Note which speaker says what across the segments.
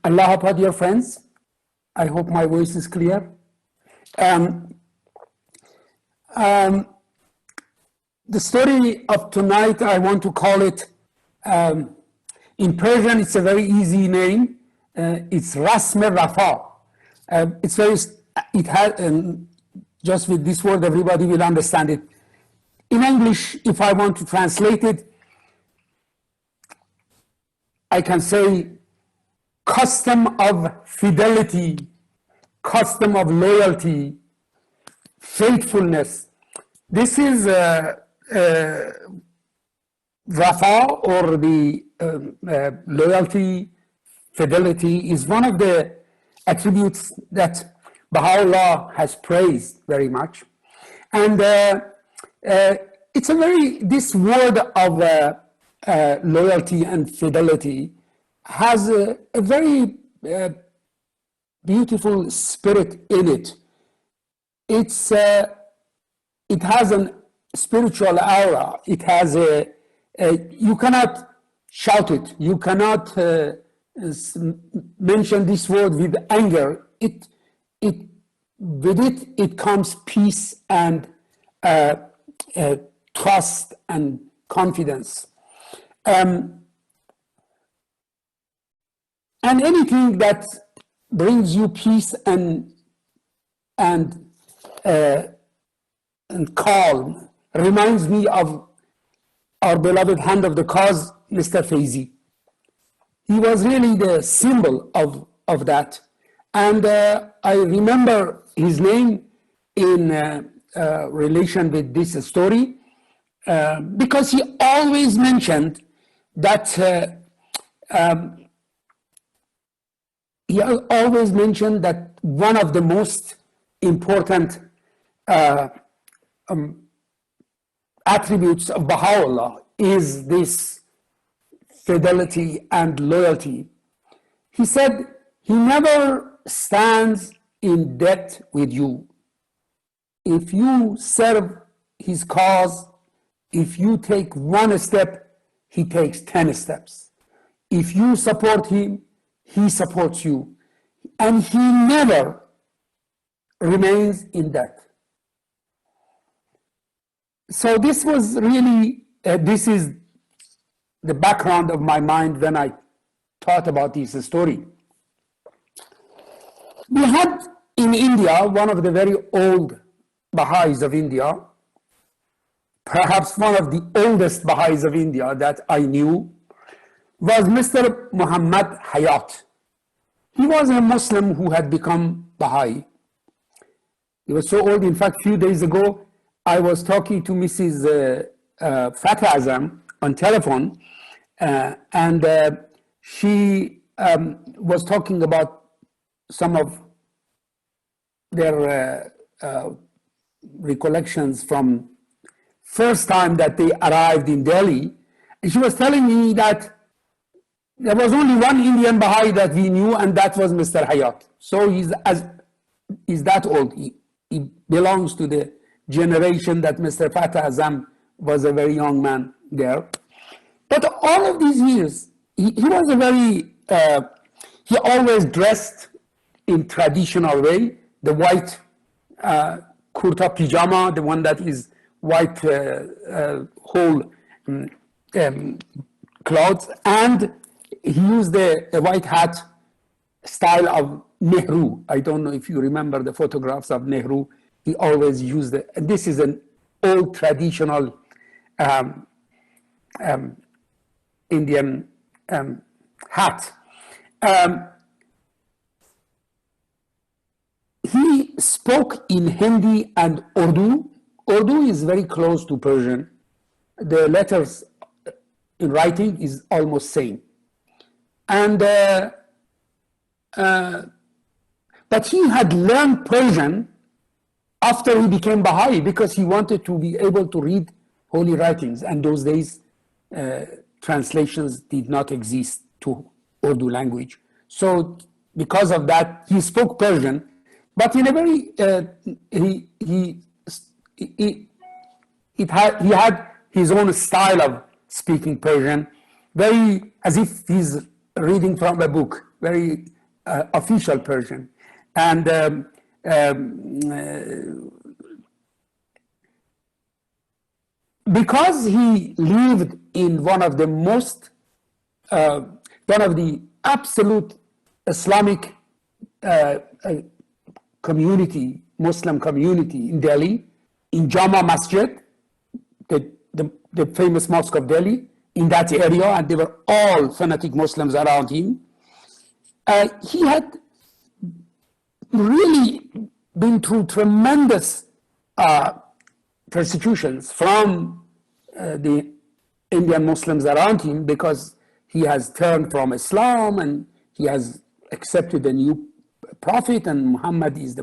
Speaker 1: Allah Akbar, dear friends. I hope my voice is clear. Um, um, the story of tonight, I want to call it, in Persian, it's a very easy name. It's Rasm Rafa. It's very, it has, just with this word, everybody will understand it. In English, if I want to translate it, I can say custom of fidelity, custom of loyalty, faithfulness. This is Rafa, or the loyalty, fidelity, is one of the attributes that Baha'u'llah has praised very much. And it's a very, this word of loyalty and fidelity has a very beautiful spirit in it. It's it has a spiritual aura. It has you cannot shout it. You cannot mention this word with anger. With it comes peace and trust and confidence. And anything that brings you peace and calm reminds me of our beloved hand of the cause, Mr. Faizi. He was really the symbol of that. And I remember his name in relation with this story because he always mentioned that one of the most important attributes of Baha'u'llah is this fidelity and loyalty. He said he never stands in debt with you. If you serve his cause, if you take one step, he takes 10 steps. If you support him, he supports you. And he never remains in debt. So this was really, this is the background of my mind when I thought about this story. We had in India, one of the very old Baha'is of India, perhaps one of the oldest Baha'is of India that I knew, was Mr. Muhammad Hayat. He was a Muslim who had become Baha'i. He was so old, in fact, a few days ago, I was talking to Mrs. Fatah Azam on telephone, and she was talking about some of their recollections from first time that they arrived in Delhi. And she was telling me that there was only one Indian Baha'i that we knew, and that was Mr. Hayat. So he's that old. He belongs to the generation that Mr. Fatah Azam was a very young man there. But all of these years, he was a very, he always dressed in traditional way, the white kurta pajama, the one that is white whole clothes, and he used a white hat style of Nehru. I don't know if you remember the photographs of Nehru. He always used it. And this is an old traditional Indian hat. He spoke in Hindi and Urdu. Urdu is very close to Persian. The letters in writing is almost same. And but he had learned Persian after he became Baha'i because he wanted to be able to read holy writings. And those days, translations did not exist to Urdu language. So because of that, he spoke Persian, but in a very, he had his own style of speaking Persian, very as if he's reading from a book. very official Persian. And because he lived in one of the most, one of the absolute Islamic community, Muslim community in Delhi, in Jama Masjid, the famous mosque of Delhi, in that area, and they were all fanatic Muslims around him. He had really been through tremendous persecutions from the Indian Muslims around him, because he has turned from Islam and he has accepted a new prophet, and Muhammad is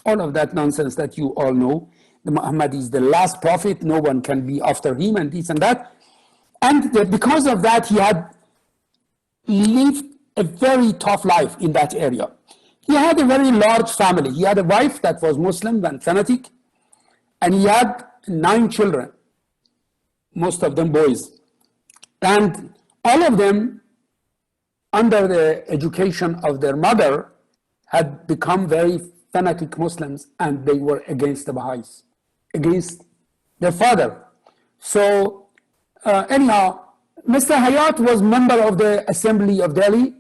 Speaker 1: all of that nonsense that you all know. Muhammad is the last prophet, no one can be after him, and this and that. And because of that, he had lived a very tough life in that area. He had a very large family. He had a wife that was Muslim and fanatic, and he had 9 children, most of them boys. And all of them, under the education of their mother, had become very fanatic Muslims, and they were against the Baha'is, against their father. So anyhow, Mr. Hayat was member of the Assembly of Delhi.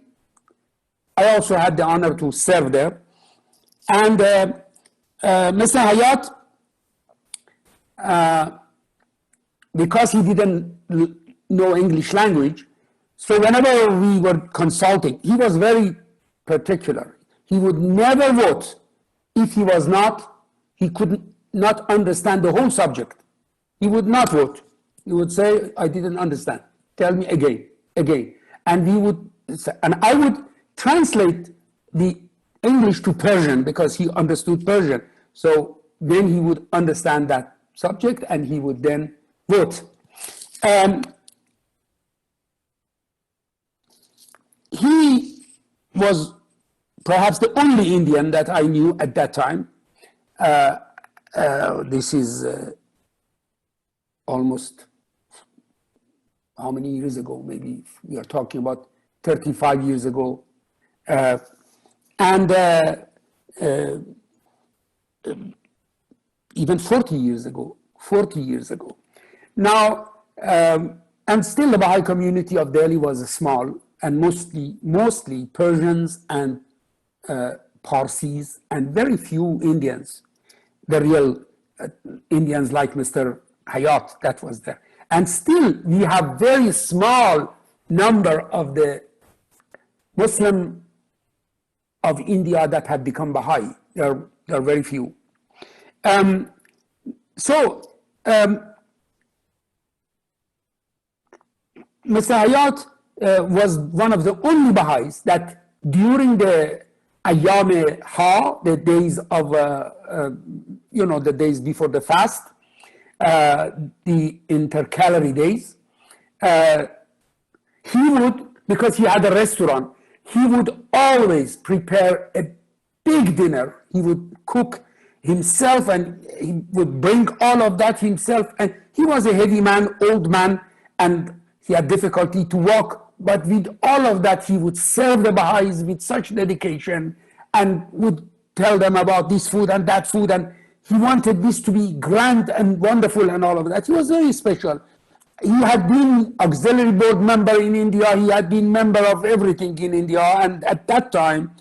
Speaker 1: I also had the honor to serve there. And Mr. Hayat, because he didn't know English language, so whenever we were consulting, he was very particular. He would never vote if he could not understand the whole subject. He would not vote. He would say, I didn't understand. Tell me again. And I would translate the English to Persian, because he understood Persian. So then he would understand that subject, and he would then vote. He was perhaps the only Indian that I knew at that time. This is almost, how many years ago? Maybe we are talking about 35 years ago. And even 40 years ago. Now, and still the Baha'i community of Delhi was small, and mostly Persians and Parsis, and very few Indians, the real Indians like Mr. Hayat, that was there. And still we have very small number of the Muslim of India that have become Baha'i. There are very few. Mr. Hayat was one of the only Baha'is that during the Ayyam Ha, the days of, the days before the fast, the intercalary days, he would, because he had a restaurant, he would always prepare a big dinner. He would cook himself, and he would bring all of that himself. And he was a heavy man, old man, and he had difficulty to walk. But with all of that, he would serve the Baha'is with such dedication, and would tell them about this food and that food. And he wanted this to be grand and wonderful and all of that. He was very special. He had been auxiliary board member in India. He had been member of everything in India. And at that time,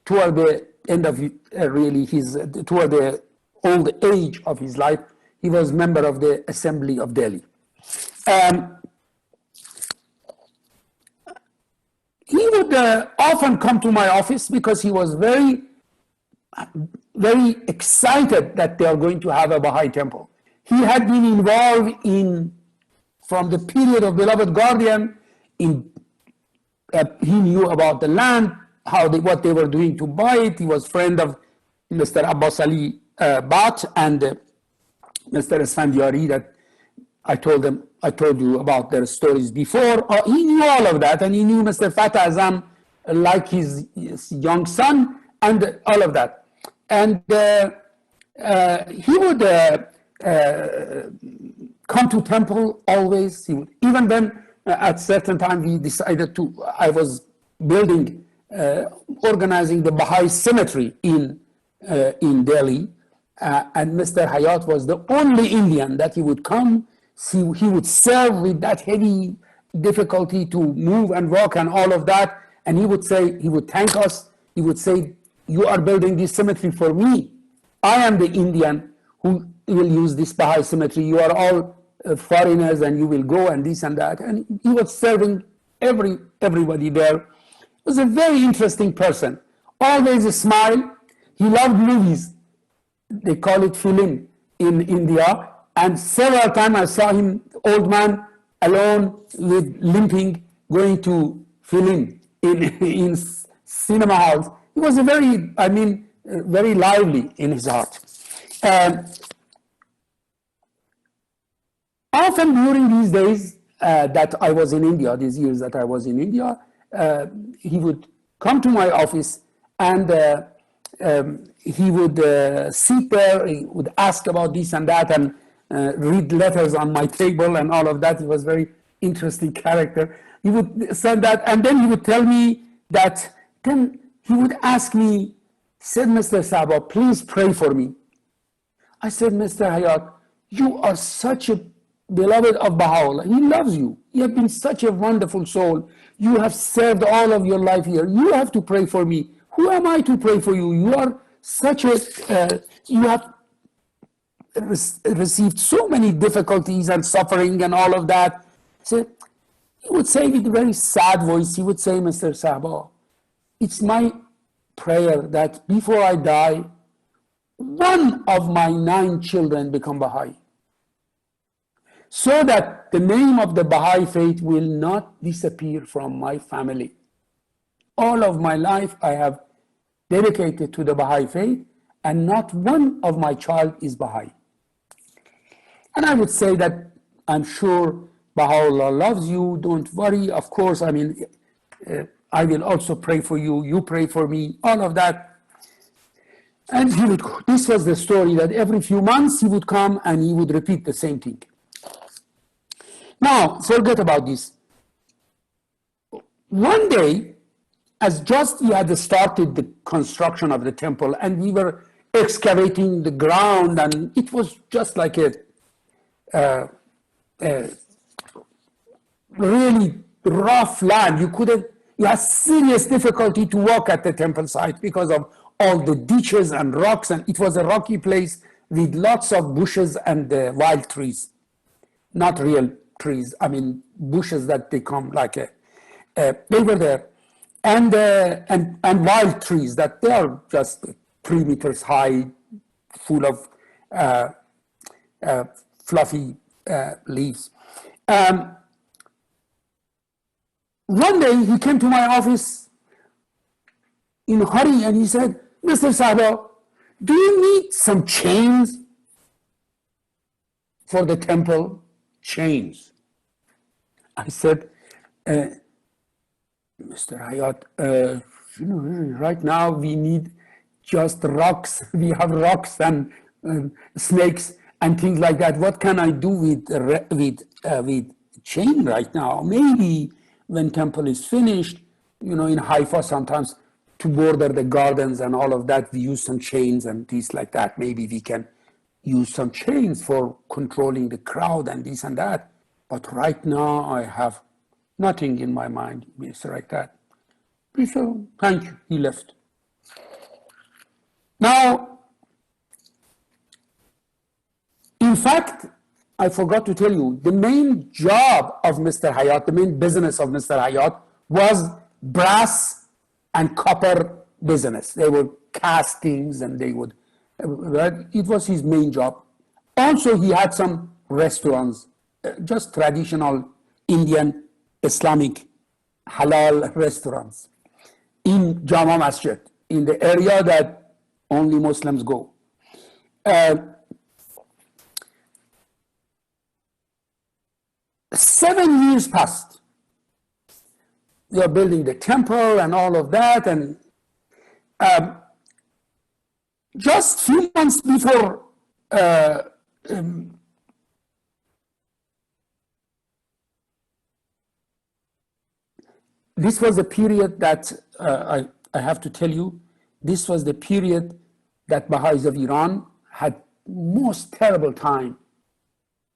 Speaker 1: toward the end of toward the old age of his life, he was member of the Assembly of Delhi. He would often come to my office, because he was very, very excited that they are going to have a Baha'i temple. He had been involved from the period of Beloved Guardian, he knew about the land, what they were doing to buy it. He was friend of Mr. Abbas Ali Bhat and Mr. Esfandiari, that I told you about their stories before. He knew all of that, and he knew Mr. Fatah Azam like his young son, and all of that. And he would come to temple always. He would, even when at certain time we decided I was building organizing the Baha'i cemetery in Delhi. And Mr. Hayat was the only Indian that he would come. He would serve with that heavy difficulty to move and walk and all of that. And he would say, he would thank us. He would say, you are building this cemetery for me. I am the Indian who will use this Baha'i cemetery. You are all foreigners and you will go and this and that. And he was serving everybody there. He was a very interesting person. Always a smile. He loved movies. They call it film in India. And several times I saw him, old man, alone with limping, going to film in cinema halls. He was a very lively in his heart. Often during these days that I was in India, these years that I was in India, he would come to my office and he would sit there, he would ask about this and that and read letters on my table and all of that. He was a very interesting character. He would send that and then he would tell me that, then he would ask me, said, Mr. Sahba, please pray for me. I said, Mr. Hayat, you are such a beloved of Baha'u'llah. He loves you. You have been such a wonderful soul. You have served all of your life here. You have to pray for me. Who am I to pray for you? You are such a, you have received so many difficulties and suffering and all of that. So he would say with a very sad voice, he would say, Mr. Sahba, it's my prayer that before I die, one of my 9 children become Baha'i, so that the name of the Baha'i faith will not disappear from my family. All of my life I have dedicated to the Baha'i faith, and not one of my child is Baha'i. And I would say that I'm sure Baha'u'llah loves you, don't worry. Of course, I will also pray for you, you pray for me, all of that. And this was the story, that every few months he would come and he would repeat the same thing. Now, forget about this. One day, as just we had started the construction of the temple and we were excavating the ground, and it was just like a really rough land. You had serious difficulty to walk at the temple site because of all the ditches and rocks, and it was a rocky place with lots of bushes and wild trees. Not real trees, bushes that they come like they were there. And wild trees that they are just 3 meters high, full of fluffy leaves. One day he came to my office in a hurry and he said, Mr. Sahba, do you need some chains for the temple? Chains. I said, Mr. Hayat, right now we need just rocks. We have rocks and snakes and things like that. What can I do with chain right now? Maybe when temple is finished, in Haifa sometimes to border the gardens and all of that, we use some chains and things like that. Maybe we can use some chains for controlling the crowd and this and that. But right now I have nothing in my mind, Mr. like that. So thank you, he left. Now, in fact, I forgot to tell you, the main job of Mr. Hayat, the main business of Mr. Hayat was brass and copper business. They were castings and it was his main job. Also, he had some restaurants, just traditional Indian Islamic halal restaurants in Jama Masjid, in the area that only Muslims go. 7 years passed. We are building the temple and all of that, and just few months before this was a period that I have to tell you, this was the period that Baha'is of Iran had most terrible time,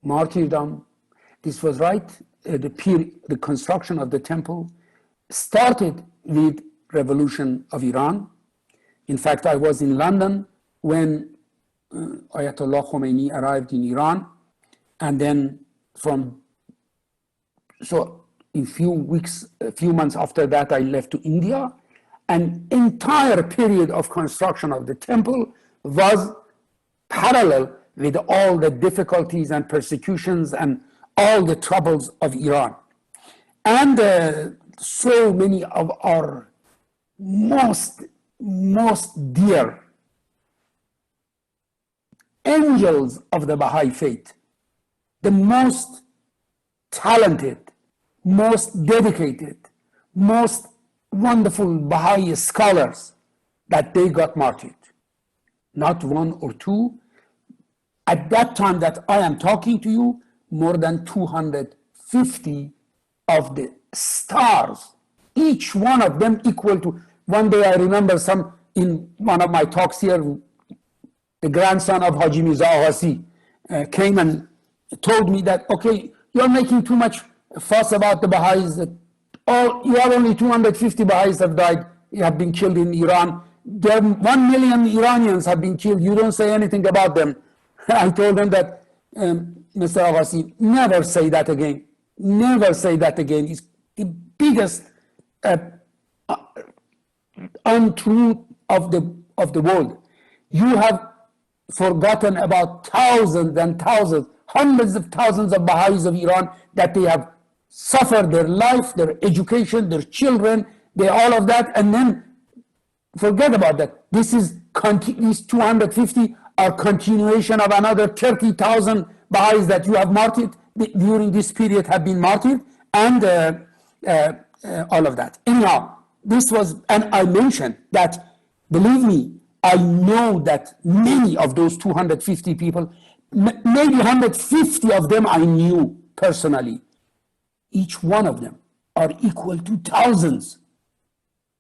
Speaker 1: martyrdom. This was right, the construction of the temple started with revolution of Iran. In fact, I was in London when Ayatollah Khomeini arrived in Iran, and then in a few months after that, I left to India. An entire period of construction of the temple was parallel with all the difficulties and persecutions and all the troubles of Iran. And so many of our most dear angels of the Baha'i faith, the most talented, most dedicated, most wonderful Baha'i scholars, that they got martyred. Not one or two. At that time that I am talking to you, more than 250 of the stars, each one of them equal to, one day I remember in one of my talks here, the grandson of Haji Mirza Aghasi came and told me that, okay, you're making too much fuss about the Baha'is. You have only 250 Baha'is have died, have been killed in Iran. There 1 million Iranians have been killed. You don't say anything about them. I told him that, Mr. Aghasi, never say that again. Never say that again. It's the biggest untruth of the world. You have forgotten about thousands and thousands, hundreds of thousands of Baha'is of Iran that they have suffered their life, their education, their children, all of that, and then forget about that. These 250 are continuation of another 30,000 Baha'is that you have martyred during this period, have been martyred, and all of that. Anyhow, this was, and I mentioned that, believe me, I know that many of those 250 people, maybe 150 of them I knew personally. Each one of them are equal to thousands.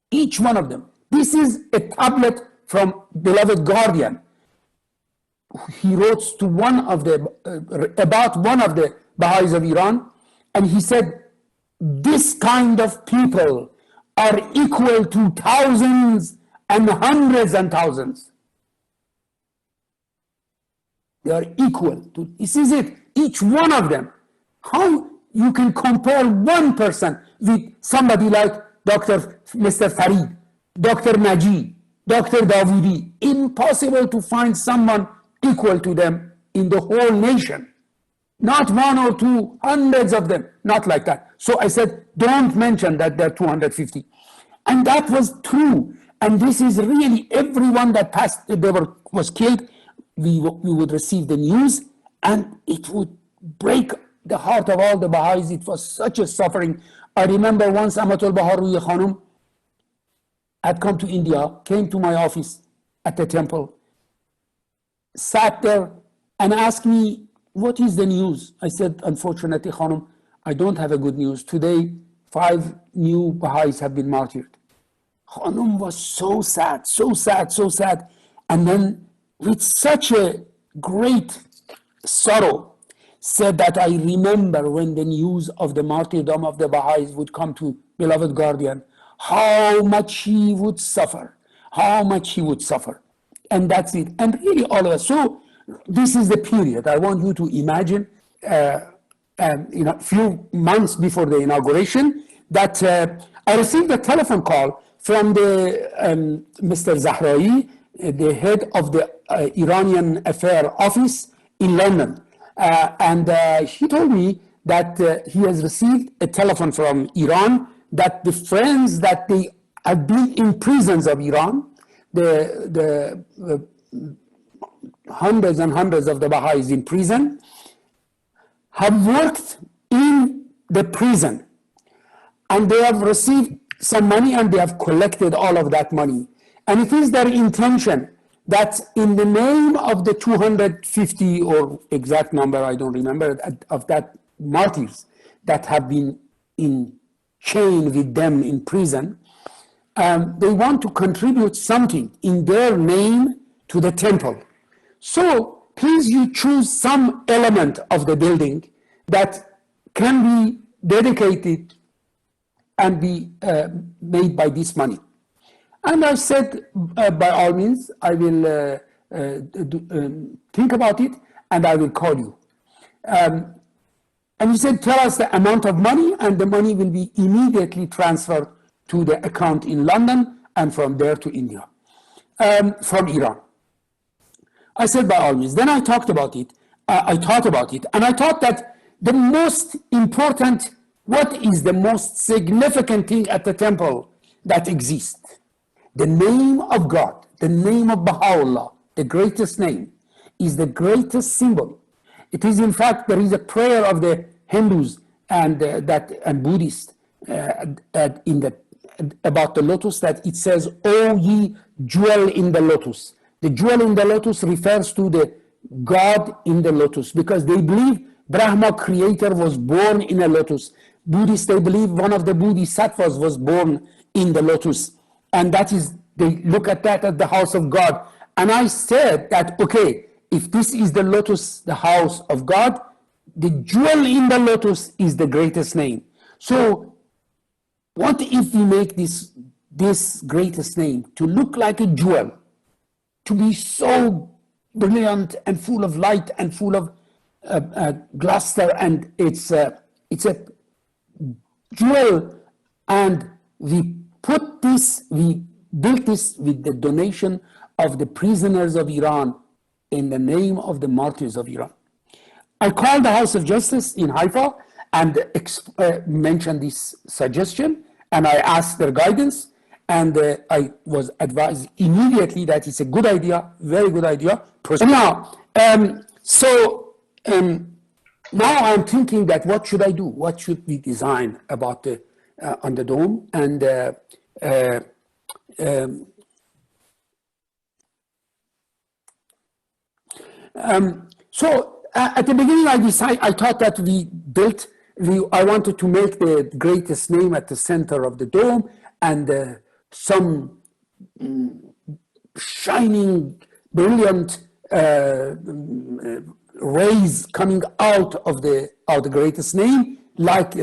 Speaker 1: Each one of them. This is a tablet from beloved Guardian. He wrote to about one of the Baha'is of Iran, and he said, this kind of people are equal to thousands and hundreds and thousands. They are equal to, this is it, each one of them. How you can compare one person with somebody like Mr. Farid, Dr. Naji, Dr. Dawoodi? Impossible to find someone equal to them in the whole nation. Not one or two, hundreds of them, not like that. So I said, don't mention that there are 250. And that was true. And this is really everyone that was killed, we would receive the news, and it would break the heart of all the Baha'is. It was such a suffering. I remember once Amatul Bahar Ruhi Khanum had come to India, came to my office at the temple, sat there and asked me, what is the news? I said, unfortunately, Khanum, I don't have a good news. Today, 5 new Baha'is have been martyred. Khanum was so sad, so sad, so sad. And then with such a great sorrow, said that I remember when the news of the martyrdom of the Baha'is would come to beloved Guardian, how much he would suffer, how much he would suffer. And that's it. And really all of us. So this is the period. I want you to imagine, a few months before the inauguration, that I received a telephone call from the Mr. Zahrai, the head of the Iranian Affairs Office in London. And he told me that he has received a telephone from Iran that the friends that they have been in prisons of Iran, the hundreds and hundreds of the Baha'is in prison, have worked in the prison. And they have received some money and they have collected all of that money. And it is their intention that in the name of the 250 or exact number, I don't remember, of that martyrs that have been in chain with them in prison. They want to contribute something in their name to the temple. So please you choose some element of the building that can be dedicated and be made by this money. And I said, by all means, I will think about it and I will call you. And he said, tell us the amount of money, and the money will be immediately transferred to the account in London and from there to India, from Iran. I said, by all means. Then I talked about it. I thought about it. And I thought that the most important, what is the most significant thing at the temple that exists? The name of God, the name of Baha'u'llah, the greatest name, is the greatest symbol. It is, in fact, there is a prayer of the Hindus and Buddhists about the lotus, that it says, "O ye jewel in the lotus." The jewel in the lotus refers to the God in the lotus, because they believe Brahma, creator, was born in a lotus. Buddhists, they believe one of the bodhisattvas was born in the lotus, and that is, they look at that at the house of God. And I said that, okay, if this is the lotus, the house of God, the jewel in the lotus is the greatest name. So what if we make this greatest name to look like a jewel, to be so brilliant and full of light and full of luster, and it's a jewel, and we built this with the donation of the prisoners of Iran in the name of the martyrs of Iran. I called the House of Justice in Haifa and mentioned this suggestion, and I asked their guidance, and I was advised immediately that it's a good idea, very good idea. Now, now I'm thinking that what should I do? What should we design about on the dome? And so at the beginning, I thought that I wanted to make the greatest name at the center of the dome, and some shining, brilliant rays coming out of the greatest name, like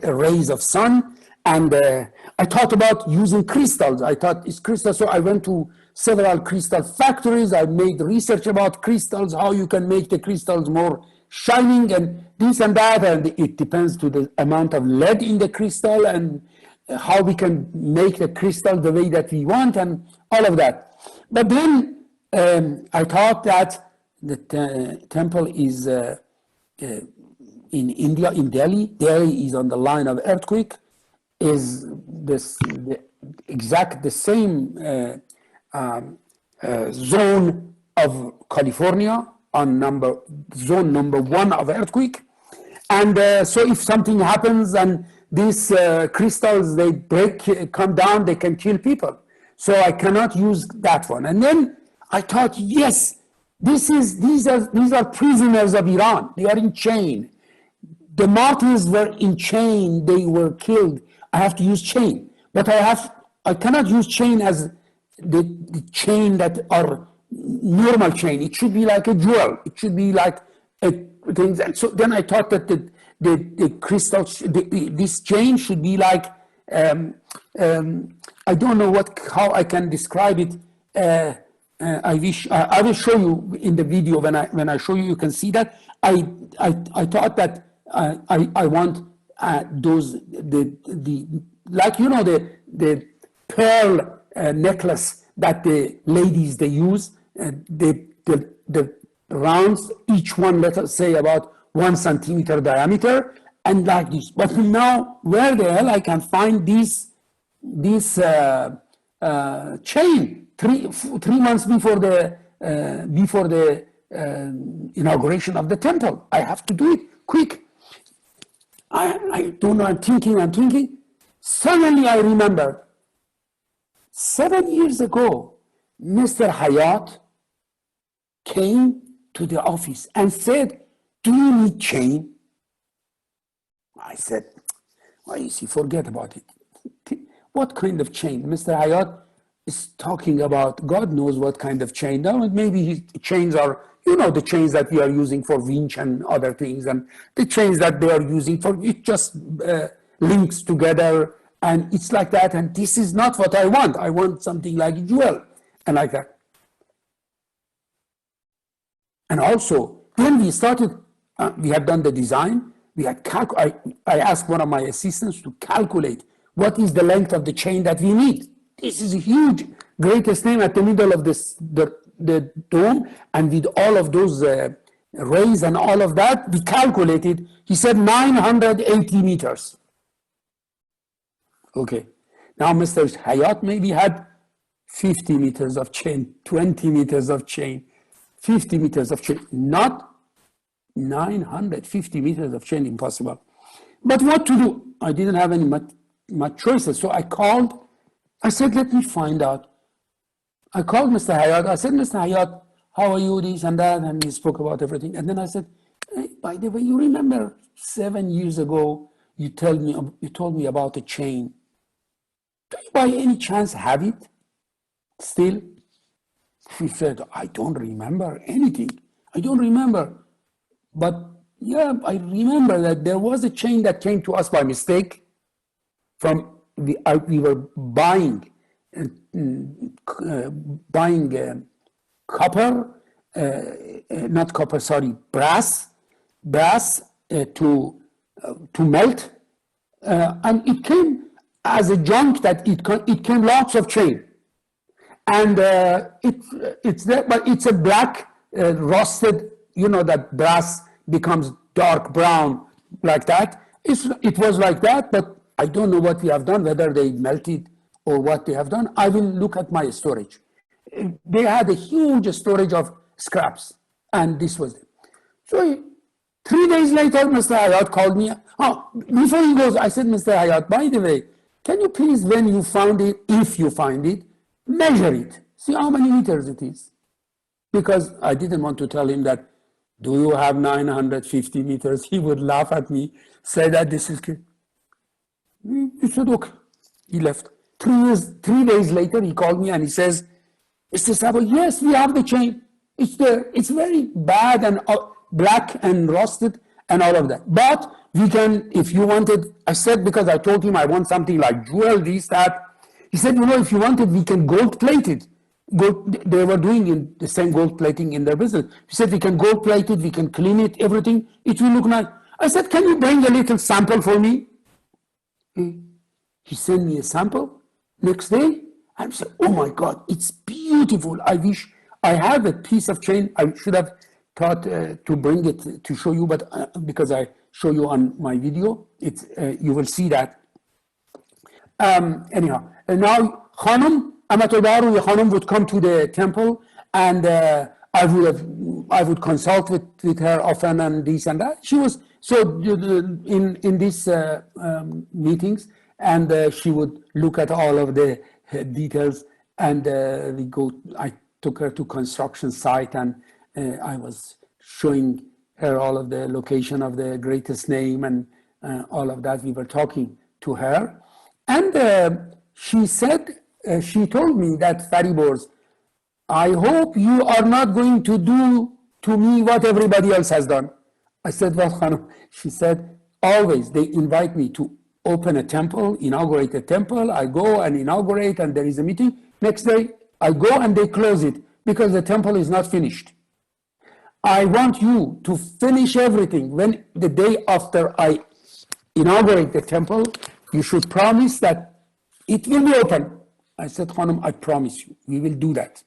Speaker 1: a rays of sun. And I thought about using crystals. I thought it's crystals, so I went to several crystal factories. I made research about crystals, how you can make the crystals more shining, and this and that, and it depends to the amount of lead in the crystal and how we can make the crystal the way that we want, and all of that. But then I thought that the temple is in India, in Delhi. Delhi is on the line of earthquake, is the same zone of California, on zone number 1 of earthquake. And so if something happens and these crystals, they come down, they can kill people. So I cannot use that one. And then I thought, yes, these are prisoners of Iran. They are in chain. The martyrs were in chain. They were killed. I have to use chain. But I cannot use chain as the chain that are normal chain. It should be like a jewel. It should be like a thing. So then I thought that the crystals, this chain should be like, I don't know how I can describe it. I will show you in the video. When I show you, you can see that. I thought that I want those like, you know, the pearl necklace that the ladies they use, the rounds, each one, let us say, about 1 centimeter diameter, and like this. But now, where the hell I can find this chain? Three months before the inauguration of the temple, I have to do it quick. I don't know. I'm thinking. Suddenly, I remembered. 7 years ago, Mr. Hayat came to the office and said, "Do you need chain?" I said, I see, forget about it. What kind of chain? Mr. Hayat is talking about God knows what kind of chain. Now, maybe his chains are, the chains that we are using for winch and other things, and the chains that they are using for, it just links together, and it's like that, and this is not what I want. I want something like jewel, and like that. And also, when we started, we had done the design, I asked one of my assistants to calculate what is the length of the chain that we need. This is a huge, greatest name at the middle of the dome, and with all of those rays and all of that, we calculated, he said 980 meters. Okay, now Mr. Hayat maybe had 50 meters of chain, 20 meters of chain, 50 meters of chain, not 950 meters of chain, impossible. But what to do? I didn't have any much choices, so I said, let me find out. I called Mr. Hayat. I said, Mr. Hayat, how are you, this and that? And he spoke about everything. And then I said, hey, by the way, you remember 7 years ago, you told me about a chain. Do you by any chance have it still? She said, I don't remember anything. I don't remember. But yeah, I remember that there was a chain that came to us by mistake from we were buying copper, not copper, sorry, brass to melt, and it came as a junk that it came lots of chain, and it's there, but it's a black rusted. That brass becomes dark brown like that. It was like that, but I don't know what we have done, whether they melted or what they have done. I will look at my storage. They had a huge storage of scraps, and this was it. So 3 days later, Mr. Hayat called me. Before he goes, I said, Mr. Hayat, by the way, can you please, when you found it, if you find it, measure it. See how many meters it is. Because I didn't want to tell him that, do you have 950 meters? He would laugh at me, say that this is good. He said, okay. He left. 3 days later, he called me and he says, Mr. Sahba, yes, we have the chain. It's there. It's very bad and black and rusted and all of that. But we can, if you wanted, I said, because I told him I want something like jewel, this, that. He said, if you wanted, we can gold plate it. They were doing the same gold plating in their business. He said, we can gold plate it, we can clean it, everything. It will look nice. I said, can you bring a little sample for me? He sent me a sample next day. I said, oh my God, it's beautiful. I wish I had a piece of chain. I should have thought to bring it to show you, but because I show you on my video, you will see that. Anyhow, and now Khanum, Amatul Baru Khanum would come to the temple, and I would consult with her often and this and that. She was so in these meetings, and she would look at all of the details, and I took her to construction site, and I was showing her all of the location of the greatest name and all of that. We were talking to her, and she said, she told me that, Faribors, I hope you are not going to do to me what everybody else has done. I said, well, Khanum. She said, always they invite me to open a temple, inaugurate a temple. I go and inaugurate, and there is a meeting. Next day, I go and they close it because the temple is not finished. I want you to finish everything. When the day after I inaugurate the temple, you should promise that it will be open. I said, Khanum, I promise you, we will do that.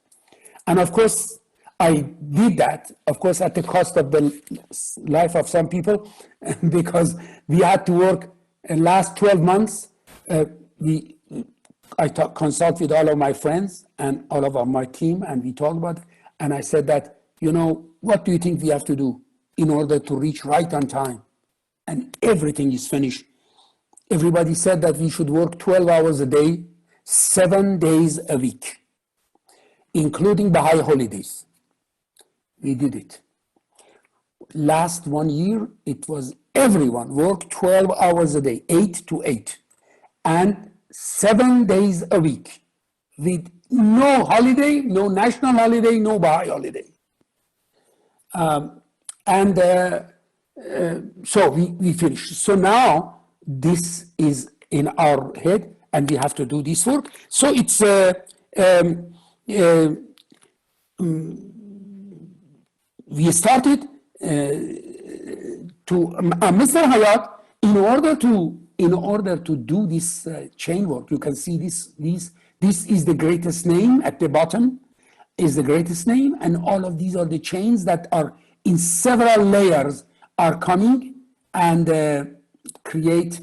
Speaker 1: And of course, I did that, of course, at the cost of the life of some people, because we had to work in last 12 months. I consult with all of my friends and all of my team, and we talked about it. And I said that, what do you think we have to do in order to reach right on time? And everything is finished. Everybody said that we should work 12 hours a day, 7 days a week, including Baha'i holidays. We did it. Last 1 year, it was everyone worked 12 hours a day, 8 to 8, and 7 days a week, with no holiday, no national holiday, no Baha'i holiday. And so we finished. So now this is in our head, and we have to do this work. So it's we started to Mr. Hayat, in order to do this chain work. You can see this is the greatest name at the bottom, is the greatest name, and all of these are the chains that are in several layers are coming and create.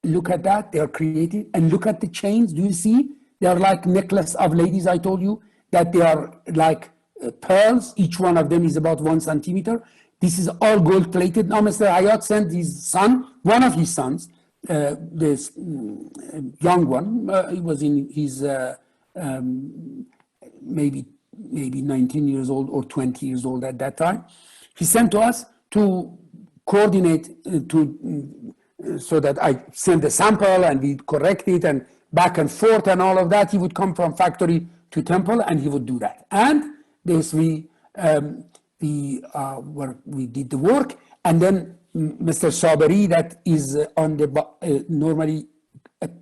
Speaker 1: Look at that, they are created, and look at the chains. Do you see? They are like necklace of ladies. I told you that they are like pearls. Each one of them is about 1 centimeter. This is all gold plated. Now Mr. Hayat sent his son, one of his sons, this young one, he was in his maybe 19 years old or 20 years old at that time. He sent to us to coordinate so that I send the sample and we correct it and back and forth and all of that. He would come from factory to temple and he would do that. And this we did the work, and then Mr. Sabari, that is on the normally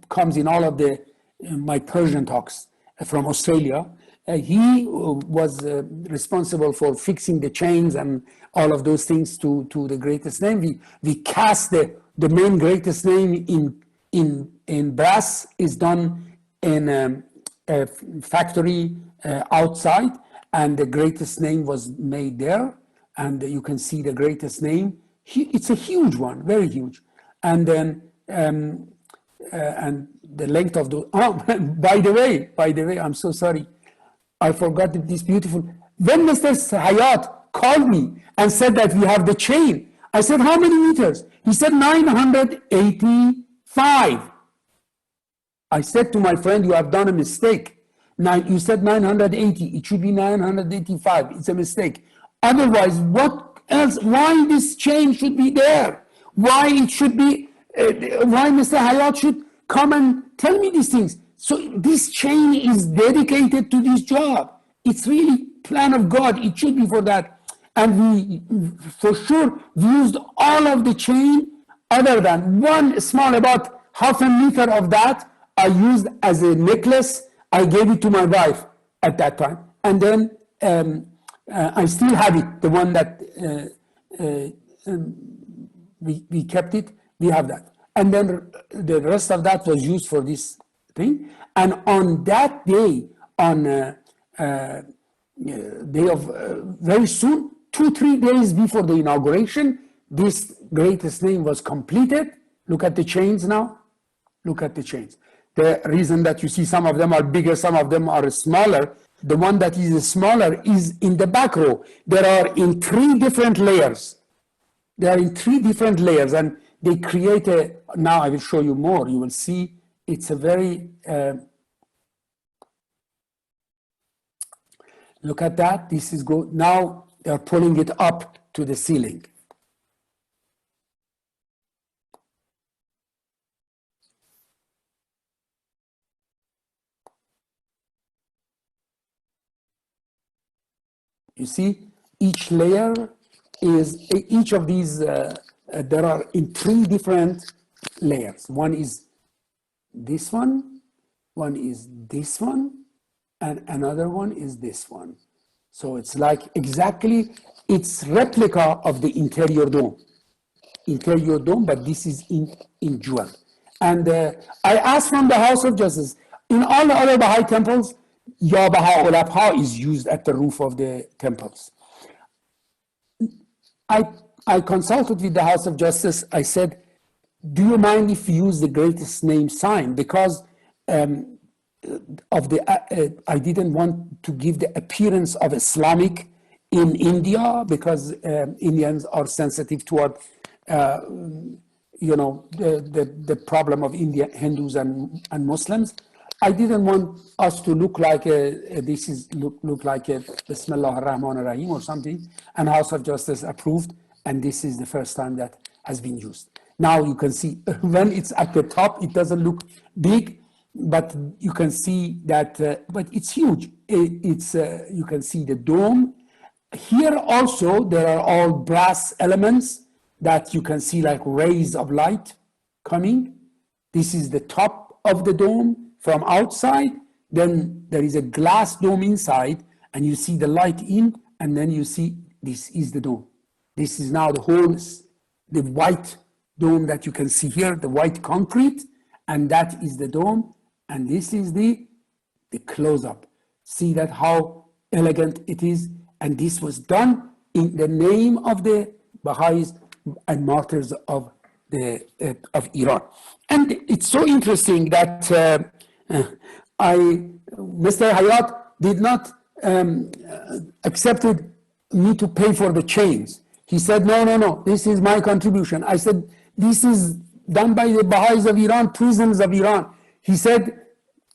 Speaker 1: comes in all of the my Persian talks from Australia. He was responsible for fixing the chains and all of those things to the greatest name. We cast the main greatest name in brass, is done in a factory outside, and the greatest name was made there, and you can see the greatest name. It's a huge one, very huge. And then and the length of the, oh, by the way, I'm so sorry, I forgot this beautiful. When Mr. Hayat called me and said that we have the chain, I said, how many meters? He said 985. I said to my friend, you have done a mistake. You said 980, it should be 985, it's a mistake. Otherwise, what else, why this chain should be there? Why it should be, why Mr. Hayat should come and tell me these things? So this chain is dedicated to this job. It's really plan of God, it should be for that. And we, for sure, used all of the chain other than one small, about half a meter of that, I used as a necklace. I gave it to my wife at that time. And then I still have it, the one that we kept it, we have that. And then the rest of that was used for this thing. And on that day, on day of, very soon, 2-3 days before the inauguration, this greatest name was completed. Look at the chains now. Look at the chains. The reason that you see some of them are bigger, some of them are smaller, the one that is smaller is in the back row. There are in 3 different layers. They are in 3 different layers, and they create a, now I will show you more. You will see it's a very, look at that. This is good. Now they're pulling it up to the ceiling. You see, each layer is, each of these, there are in 3 different layers. One is this one is this one, and another one is this one. So it's like exactly, it's replica of the interior dome. Interior dome, but this is in jewel. And I asked from the House of Justice, in all the other Baha'i temples, Ya Baha'u'llah is used at the roof of the temples. I consulted with the House of Justice. I said, do you mind if we use the greatest name sign? Because of the, I didn't want to give the appearance of Islamic in India, because Indians are sensitive toward, you know, the problem of India, Hindus and Muslims. I didn't want us to look like this is look like a Bismillah ar-Rahman ar-Rahim or something, and House of Justice approved, and this is the first time that has been used. Now you can see when it's at the top, it doesn't look big, but you can see that, but it's huge. You can see the dome. Here also, there are all brass elements that you can see like rays of light coming. This is the top of the dome from outside. Then there is a glass dome inside, and you see the light in, and then you see this is the dome. This is now the whole, the white dome that you can see here, the white concrete, and that is the dome, and this is the close-up. See that how elegant it is, and this was done in the name of the Baha'is and martyrs of Iran. And it's so interesting that Mr. Hayat did not accepted me to pay for the chains. He said, no, this is my contribution. I said, this is done by the Baha'is of Iran, prisons of Iran. He said,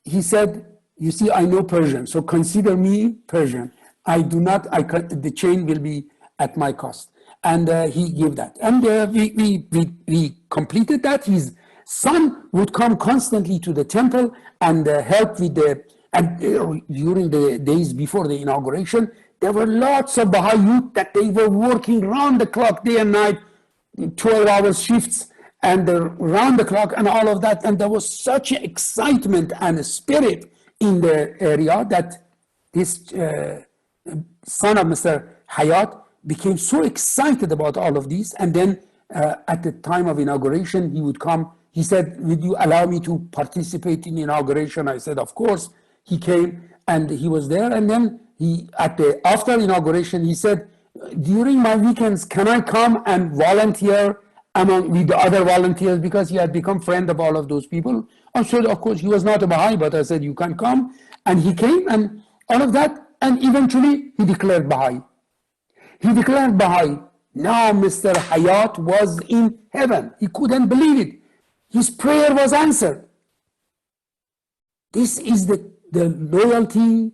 Speaker 1: you see, I know Persian, so consider me Persian. The chain will be at my cost. And he gave that. And we completed that. His son would come constantly to the temple and help with during the days before the inauguration, there were lots of Baha'i youth that they were working round the clock, day and night, 12-hour shifts, and round the clock and all of that. And there was such excitement and spirit in the area that this son of Mr. Hayat became so excited about all of these. And then at the time of inauguration, he would come. He said, would you allow me to participate in the inauguration? I said, of course. He came and he was there. And then after inauguration, he said, during my weekends, can I come and volunteer with the other volunteers? Because he had become friend of all of those people. I said, of course, he was not a Baha'i, but I said, you can come. And he came and all of that. And eventually he declared Baha'i. He declared Baha'i. Now Mr. Hayat was in heaven. He couldn't believe it. His prayer was answered. This is the loyalty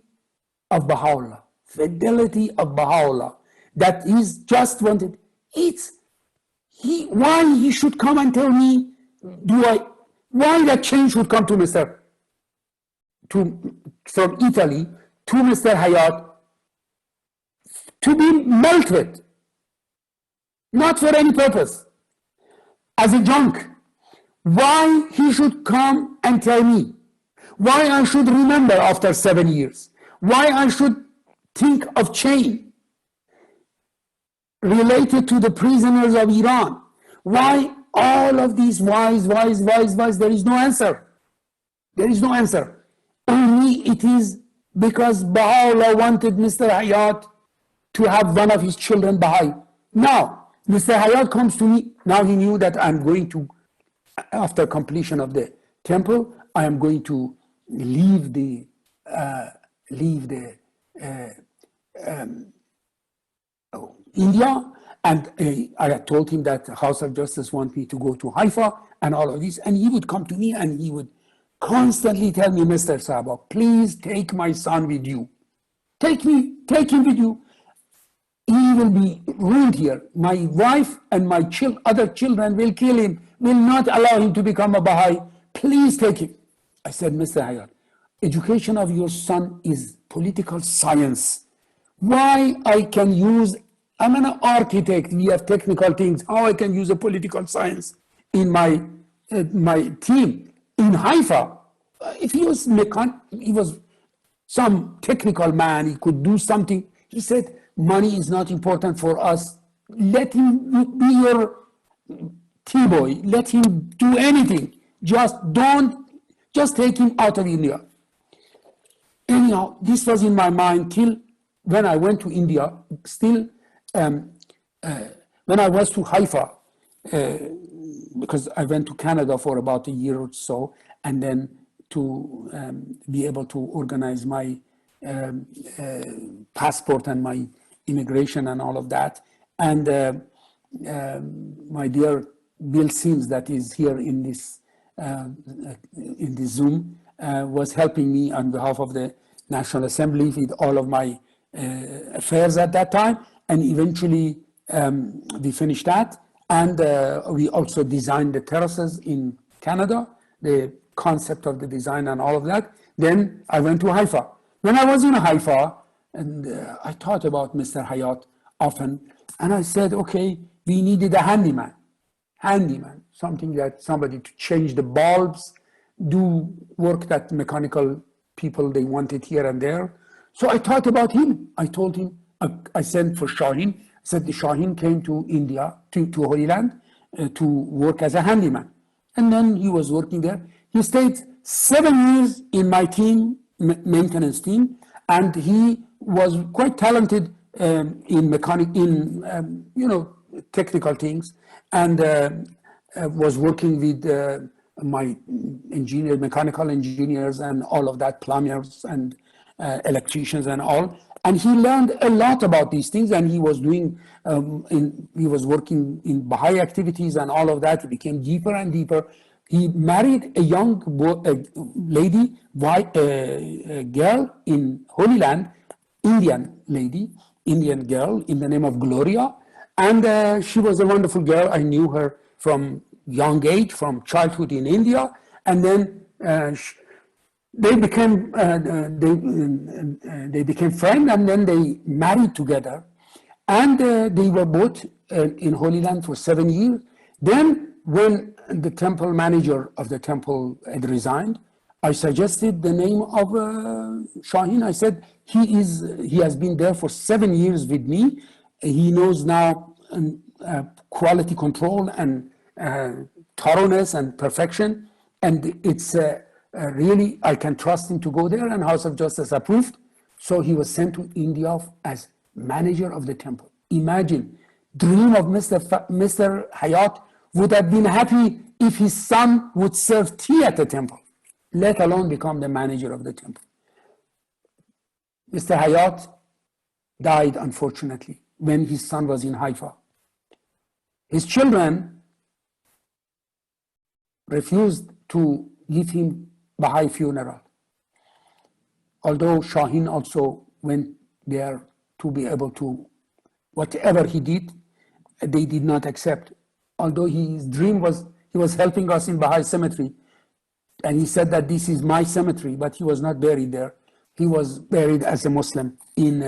Speaker 1: of Baha'u'llah, fidelity of Baha'u'llah, that is just wanted. Why he should come and tell me, why that change should come to from Italy to Mr. Hayat to be melted, not for any purpose, as a junk. Why he should come and tell me, why I should remember after 7 years, why I should think of chain related to the prisoners of Iran, why all of these whys, there is no answer. There is no answer. Only it is because Baha'u'llah wanted Mr. Hayat to have one of his children Baha'i. Now, Mr. Hayat comes to me, now he knew that I'm going to, after completion of the temple, I am going to leave India, and I had told him that the House of Justice want me to go to Haifa and all of this, and he would come to me and he would constantly tell me, Mr. Sahba, please take my son with you. Take him with you. He will be ruined here. My wife and my other children will kill him, will not allow him to become a Baha'i. Please take him. I said, Mr. Hayat, education of your son is political science. Why I can use, I'm an architect, we have technical things, how I can use a political science in my team in Haifa? If he was he was some technical man, he could do something. He said, money is not important for us. Let him be your T-boy. Let him do anything. Just take him out of India. Anyhow, this was in my mind till when I went to India. Still, when I was to Haifa, because I went to Canada for about a year or so, and then to be able to organize my passport and my immigration and all of that. And my dear Bill Sims, that is here in this Zoom, was helping me on behalf of the National Assembly with all of my affairs at that time. And eventually we finished that. And we also designed the terraces in Canada, the concept of the design and all of that. Then I went to Haifa. When I was in Haifa, and I thought about Mr. Hayat often, and I said, okay, we needed a handyman, somebody to change the bulbs, do work that mechanical people, they wanted here and there. So I thought about him. I told him, I sent for Shaheen. I said Shaheen came to India, to Holy Land, to work as a handyman. And then he was working there. He stayed 7 years in my team, maintenance team, and he was quite talented in technical things, and was working with my mechanical engineers and all of that, plumbers and electricians and all. And he learned a lot about these things, and he was doing, he was working in Baha'i activities and all of that. He became deeper and deeper. He married a young lady, a girl in Holy Land, Indian girl in the name of Gloria. And she was a wonderful girl. I knew her from young age, from childhood in India. And then they became friends, and then they married together. And they were both in Holy Land for 7 years. Then when the temple manager of the temple had resigned, I suggested the name of Shaheen. I said, he has been there for 7 years with me. He knows now quality control and thoroughness and perfection. And it's really, I can trust him to go there, and House of Justice approved. So he was sent to India as manager of the temple. Imagine, dream of Mr. Hayat would have been happy if his son would serve tea at the temple, let alone become the manager of the temple. Mr. Hayat died, unfortunately, when his son was in Haifa. His children refused to give him Baha'i funeral. Although Shaheen also went there to be able to, whatever he did, they did not accept. Although his dream was, he was helping us in Baha'i cemetery, and he said that this is my cemetery, but he was not buried there. He was buried as a Muslim in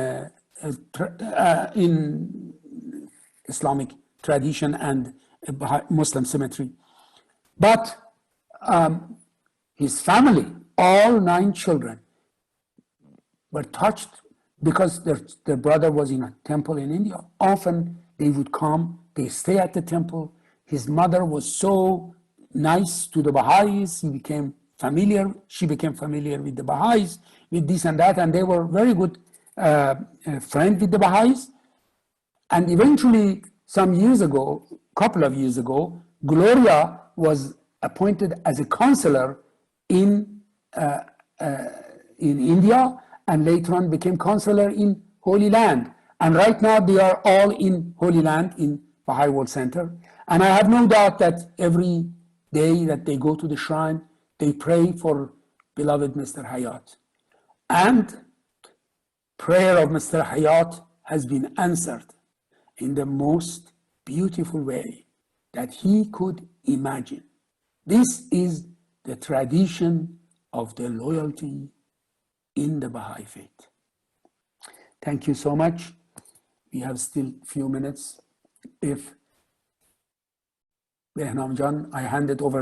Speaker 1: Islamic tradition and Muslim cemetery. But his family, all 9 children, were touched because their brother was in a temple in India. Often they would come, they stay at the temple. His mother was so nice to the Baha'is. She became familiar with the Baha'is, with this and that, and they were very good friends with the Baha'is. And eventually, couple of years ago, Gloria was appointed as a counselor in India, and later on became counselor in Holy Land. And right now they are all in Holy Land in Baha'i World Center. And I have no doubt that every day that they go to the shrine, they pray for beloved Mr. Hayat. And prayer of Mr. Hayat has been answered in the most beautiful way that he could imagine. This is the tradition of the loyalty in the Baha'i faith. Thank you so much. We have still a few minutes. If Behnam Jan, I hand it over